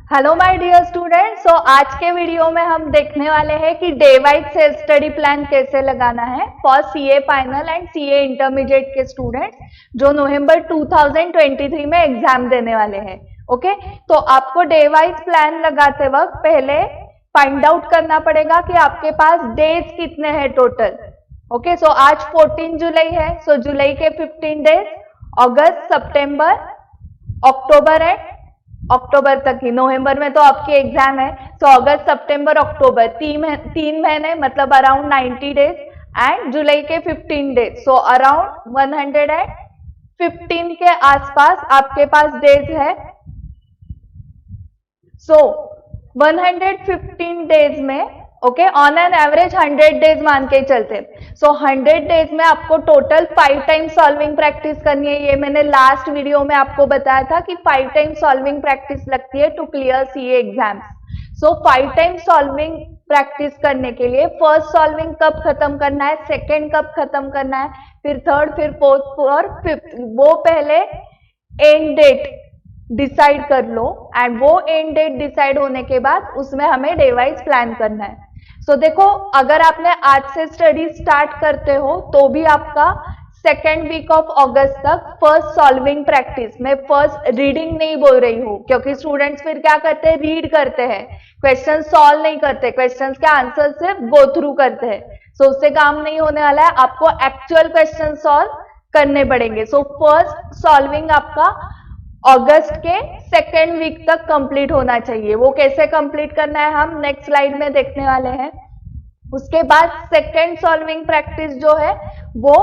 Hello my dear students. So आज के video में हम देखने वाले हैं कि day wise self study plan कैसे लगाना है for CA final and CA intermediate के स्टूडेंट्स जो नवंबर 2023 में एग्जाम देने वाले हैं। ओके, तो आपको डे वाइज प्लान लगाते वक्त पहले फाइंड आउट करना पड़ेगा कि आपके पास डेज कितने हैं टोटल। ओके, सो आज 14 जुलाई है, सो जुलाई के 15 days, August, September, October and October तक ही। नवंबर में तो आपके एग्जाम है, तो अगस्त, सितंबर, अक्टूबर तीन महीने मतलब अराउंड 90 डेज एंड जुलाई के 15 डेज, सो अराउंड 115 के आसपास आपके पास डेज है। सो 115 डेज में okay, on an average 100 days मान के चलते। सो 100 डेज में आपको टोटल 5 टाइम सॉल्विंग प्रैक्टिस करनी है। ये मैंने लास्ट वीडियो में आपको बताया था कि 5 टाइम सॉल्विंग प्रैक्टिस लगती है to clear CA exams. So 5 time solving practice करने के लिए फर्स्ट सॉल्विंग कब खत्म करना है, सेकेंड कब खत्म करना है, फिर थर्ड, फिर फोर्थ और फिफ्थ, वो पहले एंड डेट डिसाइड कर लो एंड वो एंड डेट डिसाइड होने के बाद उसमें हमें डे वाइज प्लान करना है। सो देखो, अगर आपने आज से स्टडी स्टार्ट करते हो तो भी आपका सेकेंड वीक ऑफ अगस्त तक फर्स्ट सॉल्विंग प्रैक्टिस, मैं फर्स्ट रीडिंग नहीं बोल रही हूँ क्योंकि स्टूडेंट्स फिर क्या करते हैं, रीड करते हैं, क्वेश्चन सॉल्व नहीं करते, क्वेश्चंस के आंसर सिर्फ गो थ्रू करते हैं। सो उससे काम नहीं होने वाला है, आपको एक्चुअल क्वेश्चन सॉल्व करने पड़ेंगे। सो फर्स्ट सॉल्विंग आपका अगस्त के सेकेंड वीक तक कंप्लीट होना चाहिए। वो कैसे कंप्लीट करना है हम नेक्स्ट स्लाइड में देखने वाले हैं। उसके बाद सेकेंड सॉल्विंग प्रैक्टिस जो है वो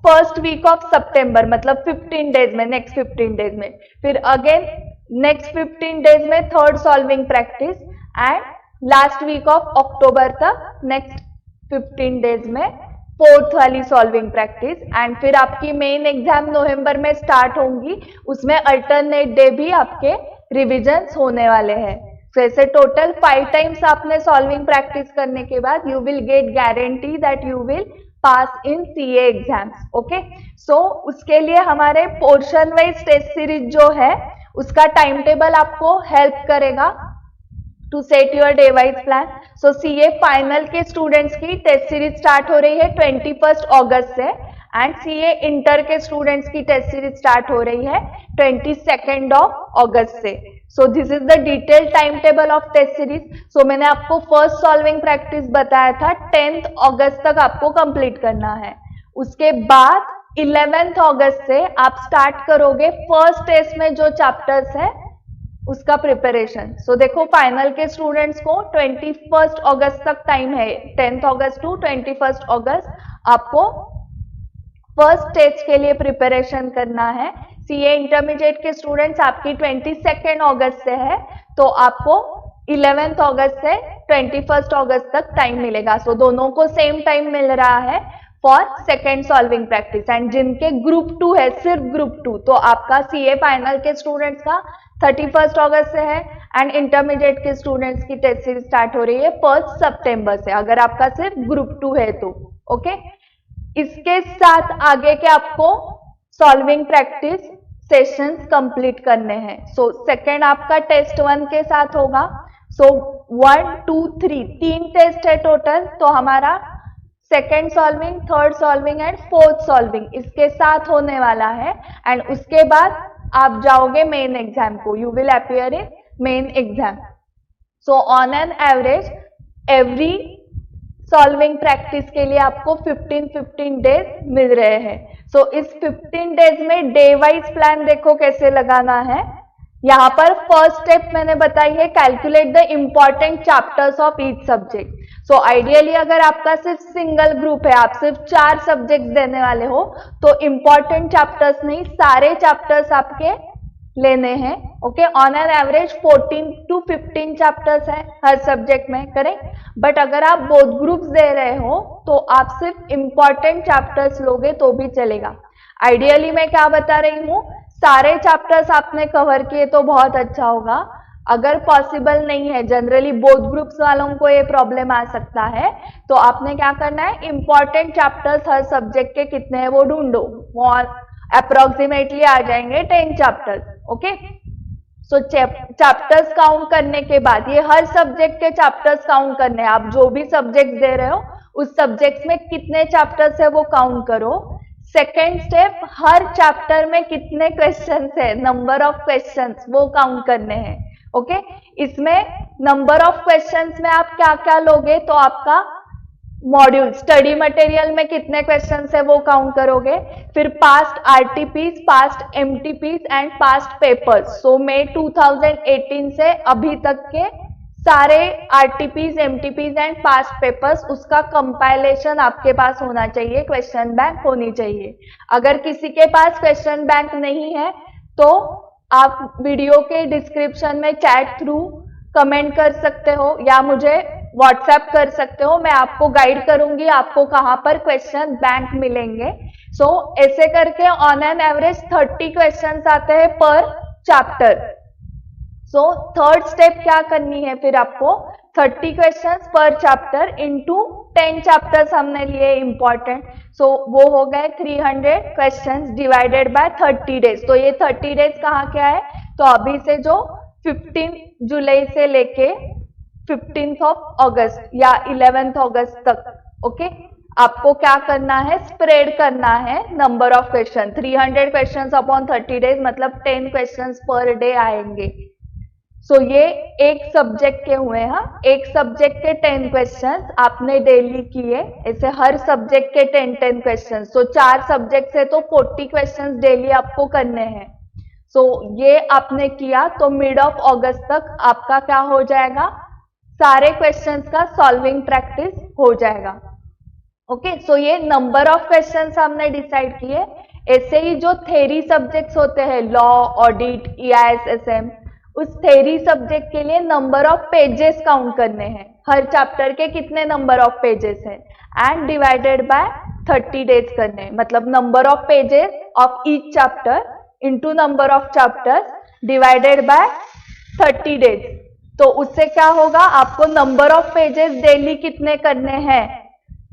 फर्स्ट वीक ऑफ सितंबर मतलब 15 डेज में, नेक्स्ट 15 डेज में, फिर अगेन नेक्स्ट 15 डेज में third solving practice and last week of October तक नेक्स्ट 15 डेज में फोर्थ वाली सॉल्विंग प्रैक्टिस एंड फिर आपकी मेन एग्जाम नवंबर में स्टार्ट होंगी, उसमें अल्टरनेट डे भी आपके रिविजन्स होने वाले हैं। तो ऐसे टोटल 5 टाइम्स आपने सॉल्विंग प्रैक्टिस करने के बाद you will get guarantee that you will pass in CA exams. Okay, so उसके लिए हमारे पोर्शन वाइज टेस्ट सीरीज जो है उसका टाइम टेबल आपको हेल्प करेगा to set your day wise plan. So CA final के स्टूडेंट्स की टेस्ट सीरीज स्टार्ट हो रही है 21 अगस्त से एंड सीए इंटर के स्टूडेंट्स की टेस्ट सीरीज स्टार्ट हो रही है 22 अगस्त से। So this is the detail time table of test series. So मैंने आपको फर्स्ट सॉल्विंग प्रैक्टिस बताया था 10 अगस्त तक आपको कंप्लीट करना है। उसके बाद 11 अगस्त से आप स्टार्ट करोगे फर्स्ट टेस्ट में जो चैप्टर्स है उसका प्रिपरेशन। सो देखो, फाइनल के स्टूडेंट्स को 21 अगस्त तक टाइम है, 10 अगस्त टू 21 अगस्त आपको फर्स्ट टेस्ट के लिए प्रिपरेशन करना है। सीए इंटरमीडिएट के स्टूडेंट्स आपकी 22 अगस्त से है, तो आपको 11 अगस्त से 21 अगस्त तक टाइम मिलेगा। सो दोनों को सेम टाइम मिल रहा है for second solving practice and जिनके ग्रुप 2 है, सिर्फ ग्रुप 2, तो आपका सीए फाइनल के स्टूडेंट्स का 31 अगस्त से है एंड इंटरमीडिएट के स्टूडेंट्स की टेस्ट सीरीज स्टार्ट हो रही है 1 सितंबर से, अगर आपका सिर्फ ग्रुप 2 है तो। ओके, इसके साथ आगे के आपको सॉल्विंग प्रैक्टिस सेशंस कंप्लीट करने हैं। सो सेकेंड आपका टेस्ट 1 के साथ होगा। सो 1, 2, 3 टेस्ट है टोटल, तो हमारा second solving, third solving and fourth solving इसके साथ होने वाला है एंड उसके बाद आप जाओगे मेन एग्जाम को, you will appear in main exam. So on an average every solving practice के लिए आपको 15 डेज मिल रहे हैं। सो इस 15 डेज में डे वाइज प्लान देखो कैसे लगाना है। यहाँ पर फर्स्ट स्टेप मैंने बताई है, calculate the important chapters of each subject. So ideally अगर आपका सिर्फ सिंगल ग्रुप है, आप सिर्फ 4 सब्जेक्ट देने वाले हो, तो इंपॉर्टेंट चैप्टर्स नहीं, सारे चैप्टर्स आपके लेने हैं। Okay, on an average 14 to 15 chapters है हर सब्जेक्ट में, करेक्ट। बट अगर आप बोथ ग्रुप्स दे रहे हो तो आप सिर्फ इंपॉर्टेंट चैप्टर्स लोगे तो भी चलेगा। आइडियली मैं क्या बता रही हूँ, सारे चैप्टर्स आपने कवर किए तो बहुत अच्छा होगा। अगर पॉसिबल नहीं है, जनरली बोथ ग्रुप्स वालों को ये प्रॉब्लम आ सकता है, तो आपने क्या करना है, इंपॉर्टेंट चैप्टर्स हर सब्जेक्ट के कितने हैं वो ढूंढो, वो अप्रोक्सीमेटली आ जाएंगे 10 चैप्टर्स। ओके, सो चैप्टर्स काउंट करने के बाद ये हर सब्जेक्ट के चैप्टर्स काउंट करने हैं। आप जो भी सब्जेक्ट दे रहे हो उस सब्जेक्ट में कितने चैप्टर्स है वो काउंट करो। सेकेंड स्टेप, हर चैप्टर में कितने क्वेश्चंस है, नंबर ऑफ क्वेश्चंस वो काउंट करने हैं। ओके, इसमें नंबर ऑफ क्वेश्चंस में आप क्या क्या लोगे, तो आपका मॉड्यूल स्टडी मटेरियल में कितने क्वेश्चंस है वो काउंट करोगे। फिर past RTPs, past MTPs and past papers. So मई 2018 से अभी तक के सारे RTPs, MTPs and past papers, उसका कंपाइलेशन आपके पास होना चाहिए, क्वेश्चन बैंक होनी चाहिए। अगर किसी के पास क्वेश्चन बैंक नहीं है तो आप वीडियो के डिस्क्रिप्शन में चैट थ्रू कमेंट कर सकते हो या मुझे व्हाट्सएप कर सकते हो। मैं आपको गाइड करूंगी आपको कहां पर क्वेश्चन बैंक मिलेंगे। सो ऐसे करके ऑन एन एवरेज 30 क्वेश्चंस आते हैं पर चैप्टर। सो थर्ड स्टेप क्या करनी है, फिर आपको 30 क्वेश्चंस पर चैप्टर इनटू 10 चैप्टर्स हमने लिए इंपॉर्टेंट। सो वो हो गए 300 क्वेश्चंस डिवाइडेड बाय 30 डेज। तो ये 30 डेज कहाँ क्या है, तो अभी से जो 15 जुलाई से लेके 15 अगस्त या 11 अगस्त तक, ओके, आपको क्या करना है, स्प्रेड करना है number of question. 300 questions upon 30 days मतलब 10 क्वेश्चंस पर डे आएंगे। सो ये एक सब्जेक्ट के हुए, हाँ, एक सब्जेक्ट के 10 क्वेश्चंस आपने डेली किए, ऐसे हर सब्जेक्ट के 10 क्वेश्चंस। सो 4 सब्जेक्ट से तो 40 क्वेश्चंस डेली आपको करने हैं। सो ये आपने किया तो मिड ऑफ अगस्त तक आपका क्या हो जाएगा, सारे क्वेश्चंस का सॉल्विंग प्रैक्टिस हो जाएगा। ओके, सो ये नंबर ऑफ क्वेश्चंस हमने डिसाइड किए। ऐसे ही जो थ्योरी सब्जेक्ट्स होते हैं, लॉ, ऑडिट, EISSM, उस थ्योरी सब्जेक्ट के लिए नंबर ऑफ पेजेस काउंट करने हैं, हर चैप्टर के कितने नंबर ऑफ पेजेस हैं एंड डिवाइडेड बाय 30 डेज करने हैं। मतलब number of pages of each chapter into number of chapters divided by 30 days. तो उससे क्या होगा, आपको नंबर ऑफ पेजेस डेली कितने करने हैं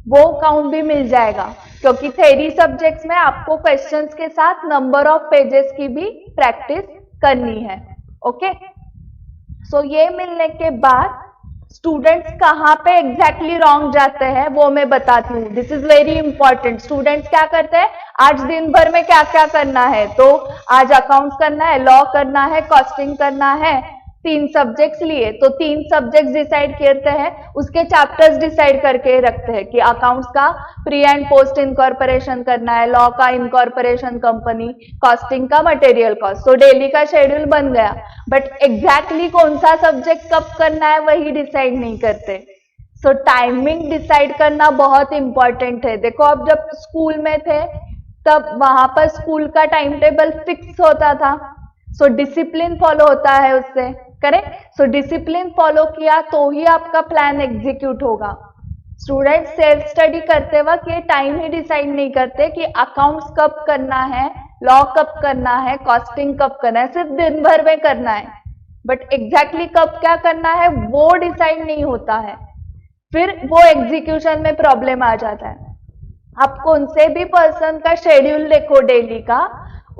वो काउंट भी मिल जाएगा, क्योंकि थ्योरी सब्जेक्ट्स में आपको क्वेश्चंस के साथ नंबर ऑफ पेजेस की भी प्रैक्टिस करनी है। ओके, सो ये मिलने के बाद स्टूडेंट्स कहाँ पे एग्जैक्टली रॉन्ग जाते हैं वो मैं बताती हूँ। This is very important. Students क्या करते हैं, आज दिन भर में क्या क्या करना है, तो आज अकाउंट्स करना है, लॉ करना है, कॉस्टिंग करना है, 3 सब्जेक्ट्स लिए तो 3 सब्जेक्ट्स डिसाइड करते हैं, उसके चैप्टर्स डिसाइड करके रखते हैं कि अकाउंट्स का प्री एंड पोस्ट इनकॉर्पोरेशन करना है, लॉ का इनकॉर्पोरेशन कंपनी, कॉस्टिंग का मटेरियल कॉस्ट। तो डेली का शेड्यूल बन गया, बट एग्जैक्टली कौन सा सब्जेक्ट कब करना है वही डिसाइड नहीं करते। सो टाइमिंग डिसाइड करना बहुत इंपॉर्टेंट है। देखो, अब जब स्कूल में थे तब वहां पर स्कूल का टाइम टेबल फिक्स होता था, सो डिसिप्लिन फॉलो होता है उससे, करेक्ट। सो डिसिप्लिन फॉलो किया तो ही आपका प्लान एग्जीक्यूट होगा। स्टूडेंट सेल्फ स्टडी करते वक्त ये टाइम ही डिसाइड नहीं करते कि अकाउंट्स कब करना है, लॉ कब करना है, कॉस्टिंग कब करना है, सिर्फ दिन भर में करना है, बट एग्जैक्टली कब क्या करना है वो डिसाइड नहीं होता है, फिर वो एग्जीक्यूशन में प्रॉब्लम आ जाता है। आप कौन से भी पर्सन का शेड्यूल देखो डेली का,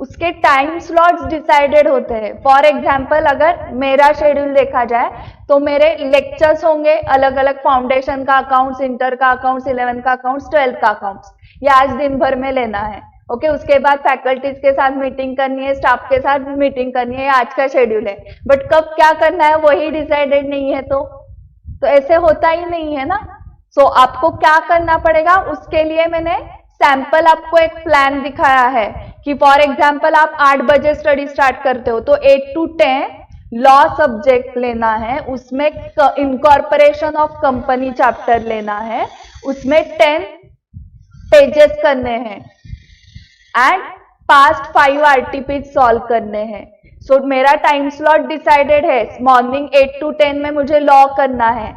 उसके टाइम स्लॉट्स डिसाइडेड होते हैं। फॉर एग्जाम्पल, अगर मेरा शेड्यूल देखा जाए तो मेरे लेक्चर्स होंगे अलग अलग, फाउंडेशन का अकाउंट्स, इंटर का अकाउंट्स, 11th का अकाउंट्स, 12th का अकाउंट्स, ये आज दिन भर में लेना है। ओके, उसके बाद फैकल्टीज के साथ मीटिंग करनी है, स्टाफ के साथ मीटिंग करनी है, आज का शेड्यूल है, बट कब क्या करना है वही डिसाइडेड नहीं है, तो ऐसे होता ही नहीं है ना। सो आपको क्या करना पड़ेगा, उसके लिए मैंने सैंपल आपको एक प्लान दिखाया है कि फॉर एग्जाम्पल आप 8 बजे स्टडी स्टार्ट करते हो तो 8 to 10 लॉ सब्जेक्ट लेना है, उसमें इनकॉर्पोरेशन ऑफ कंपनी चैप्टर लेना है, उसमें 10 पेजेस करने हैं एंड पास्ट 5 RTP सॉल्व करने हैं। सो मेरा टाइम स्लॉट डिसाइडेड है, मॉर्निंग 8 to 10 में मुझे लॉ करना है,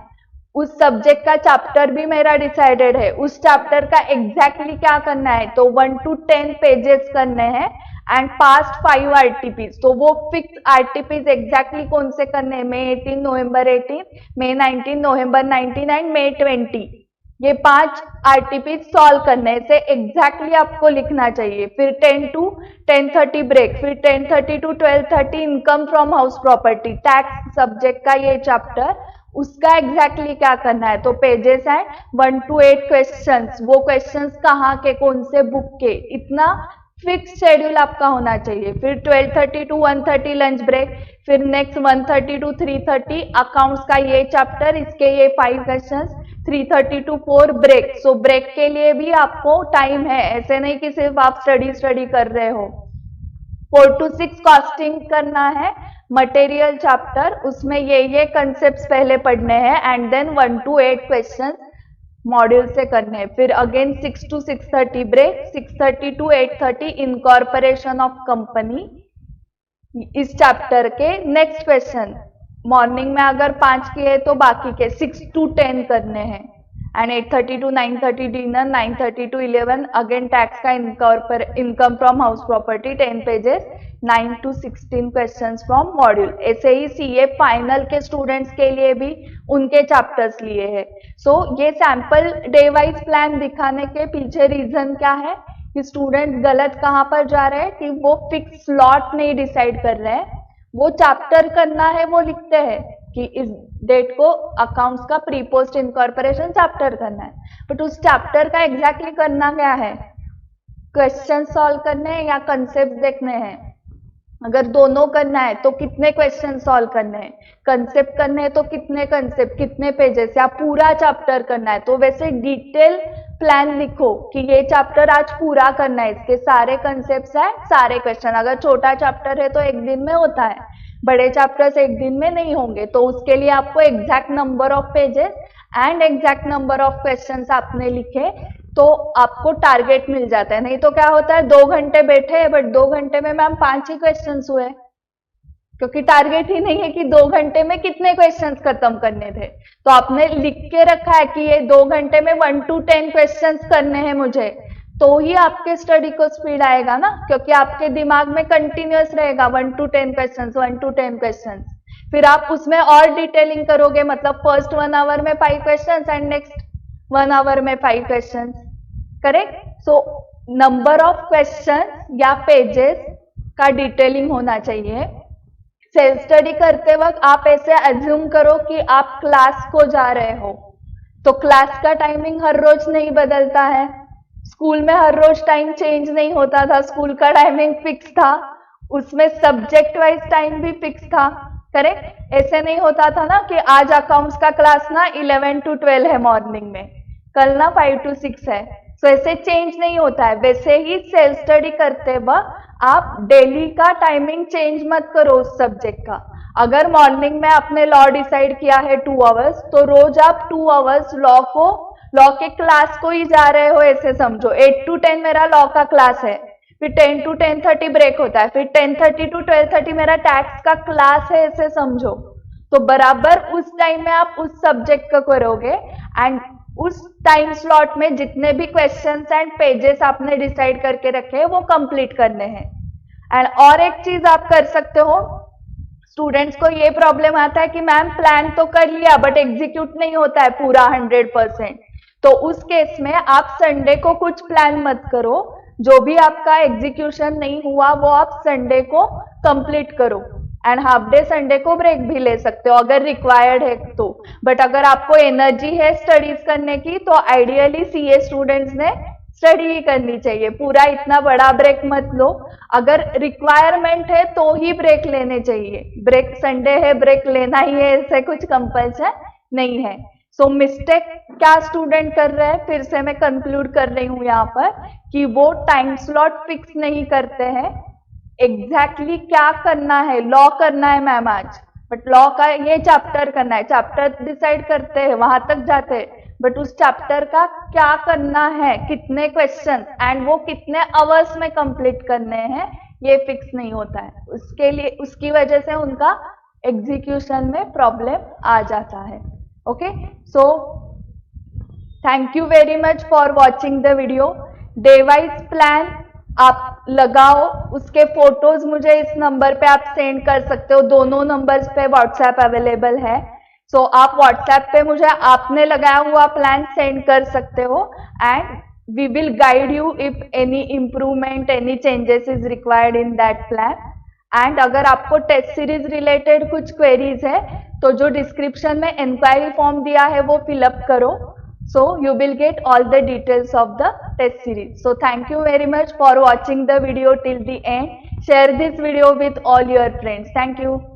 उस सब्जेक्ट का चैप्टर भी मेरा डिसाइडेड है, उस चैप्टर का एग्जैक्टली क्या करना है, तो 1 to 10 पेजेस करने हैं एंड पास्ट 5 RTP। तो वो फिक्स RTP एग्जैक्टली कौन से करने हैं, May 18, November 18, May 19, November 19 and May 20। ये 5 आरटीपी सॉल्व करने से एग्जैक्टली आपको लिखना चाहिए। फिर 10 to 10:30 ब्रेक, फिर 10:30 to 12:30 income from house property, tax subject का ये चैप्टर, उसका एग्जैक्टली क्या करना है। तो पेजेस हैं 1 to 8 क्वेश्चंस, वो क्वेश्चंस कहाँ के, कौन से बुक के, इतना फिक्स शेड्यूल आपका होना चाहिए। फिर 12:30 to 1:30 लंच ब्रेक, फिर नेक्स्ट 1:30 to 3:30 अकाउंट्स का ये चैप्टर, इसके ये 5 questions, 3:30 to 4 break. So break के लिए भी आपको टाइम है, ऐसे नहीं कि सिर्फ आप स्टडी कर रहे हो। 4 to 6 कॉस्टिंग करना है, मटेरियल चैप्टर, उसमें ये कंसेप्ट पहले पढ़ने हैं and then 1 to 8 question module से करने हैं। फिर again 6 to 6:30 break, 6:30 to 8:30 incorporation of company, इस चैप्टर के नेक्स्ट क्वेश्चन मॉर्निंग में अगर 5 किए तो बाकी के 6 to 10 करने हैं and 8:30 to 9:30 dinner, 9:30 to 11 again tax का income from house property 10 pages, 9 to 16 questions from module. ऐसे ही सीए फाइनल के स्टूडेंट्स के लिए भी उनके चैप्टर्स लिए हैं। सो ये सैंपल डे वाइज प्लान दिखाने के पीछे रीजन क्या है कि स्टूडेंट्स गलत कहाँ पर जा रहे हैं कि वो फिक्स स्लॉट नहीं डिसाइड कर रहे हैं, वो चैप्टर करना है वो लिखते हैं कि इस डेट को अकाउंट्स का प्री पोस्ट इनकॉर्पोरेशन चैप्टर करना है, बट उस चैप्टर का एग्जैक्टली करना क्या है, क्वेश्चन सॉल्व करने हैं या कंसेप्ट देखने हैं। अगर दोनों करना है तो कितने क्वेश्चन सॉल्व करने हैं, कंसेप्ट करने हैं तो कितने कंसेप्ट, कितने पेजेस, या पूरा चैप्टर करना है तो वैसे डिटेल प्लान लिखो कि ये चैप्टर आज पूरा करना है, इसके सारे कंसेप्ट है, सारे क्वेश्चन। अगर छोटा चैप्टर है तो एक दिन में होता है, बड़े चैप्टर्स एक दिन में नहीं होंगे, तो उसके लिए आपको exact number of pages and exact number of questions आपने लिखे तो आपको टारगेट मिल जाता है। नहीं तो क्या होता है 2 घंटे बैठे बट 2 घंटे में मैम 5 ही क्वेश्चंस हुए, क्योंकि टारगेट ही नहीं है कि 2 घंटे में कितने क्वेश्चंस खत्म करने थे। तो आपने लिख के रखा है कि ये 2 घंटे में 1 to 10 क्वेश्चंस करने हैं मुझे, तो ही आपके स्टडी को स्पीड आएगा ना, क्योंकि आपके दिमाग में कंटिन्यूअस रहेगा 1 to 10 क्वेश्चंस, 1 to 10 क्वेश्चंस। फिर आप उसमें और डिटेलिंग करोगे, मतलब फर्स्ट 1 आवर में 5 क्वेश्चंस एंड नेक्स्ट 1 आवर में 5 questions, correct. So number of question या पेजेस का डिटेलिंग होना चाहिए। सेल्फ स्टडी करते वक्त आप ऐसे अज्यूम करो कि आप क्लास को जा रहे हो, तो क्लास का टाइमिंग हर रोज नहीं बदलता है, स्कूल में हर रोज टाइम चेंज नहीं होता था, स्कूल का टाइमिंग फिक्स था, उसमें सब्जेक्ट वाइज टाइम भी फिक्स था, करेक्ट। ऐसे नहीं होता था ना कि आज अकाउंट्स का क्लास ना 11 to 12 है मॉर्निंग में, कल ना 5 to 6 है, तो ऐसे चेंज नहीं होता है। वैसे ही सेल्फ स्टडी करते वक्त आप डेली का टाइमिंग चेंज मत करो उस सब्जेक्ट का। अगर मॉर्निंग में आपने लॉ डिसाइड किया है 2 आवर्स, तो रोज आप 2 आवर्स लॉ के क्लास को ही जा रहे हो, ऐसे समझो। 8 to 10 मेरा लॉ का क्लास है, फिर 10 to 10:30 ब्रेक होता है, फिर 10:30 to 12:30 मेरा टैक्स का क्लास है, ऐसे समझो। तो बराबर उस टाइम में आप उस सब्जेक्ट को करोगे एंड उस टाइम स्लॉट में जितने भी क्वेश्चंस एंड पेजेस आपने डिसाइड करके रखे हैं वो कंप्लीट करने हैं। एंड और एक चीज आप कर सकते हो, स्टूडेंट्स को ये प्रॉब्लम आता है कि मैम प्लान तो कर लिया बट एग्जीक्यूट नहीं होता है पूरा 100%, तो उस केस में आप संडे को कुछ प्लान मत करो, जो भी आपका एग्जीक्यूशन नहीं हुआ वो आप संडे को कंप्लीट करो एंड हाफ डे संडे को ब्रेक भी ले सकते हो अगर रिक्वायर्ड है तो। बट अगर आपको एनर्जी है स्टडीज करने की तो आइडियली सीए स्टूडेंट्स ने स्टडी ही करनी चाहिए, पूरा इतना बड़ा ब्रेक मत लो। अगर रिक्वायरमेंट है तो ही ब्रेक लेने चाहिए, ब्रेक संडे है ब्रेक लेना ही है ऐसे कुछ कंपल्सन नहीं है। सो मिस्टेक क्या स्टूडेंट कर रहे हैं, फिर से मैं कंक्लूड कर रही हूँ यहाँ पर कि वो टाइम स्लॉट फिक्स नहीं करते हैं। एग्जैक्टली क्या करना है, लॉ करना है मैम आज, बट लॉ का ये चैप्टर करना है, चैप्टर डिसाइड करते हैं वहां तक जाते हैं, बट उस चैप्टर का क्या करना है, कितने क्वेश्चन एंड वो कितने आवर्स में कंप्लीट करने हैं ये फिक्स नहीं होता है। उसके लिए उसकी वजह से उनका एग्जीक्यूशन में प्रॉब्लम आ जाता है। Okay, so thank you very much for watching the video. Day wise plan आप लगाओ, उसके फोटोज मुझे इस नंबर पे आप सेंड कर सकते हो, दोनों नंबर्स पे व्हाट्सएप अवेलेबल है। सो आप व्हाट्सएप पे मुझे आपने लगाया हुआ प्लान सेंड कर सकते हो and we will guide you if any improvement any changes is required in that plan. And अगर आपको टेस्ट सीरीज रिलेटेड कुछ क्वेरीज है तो जो डिस्क्रिप्शन में इंक्वायरी फॉर्म दिया है वो फिलअप करो, so you will get all the details of the test series. So thank you very much for watching the video till the end. Share this video with all your friends. Thank you.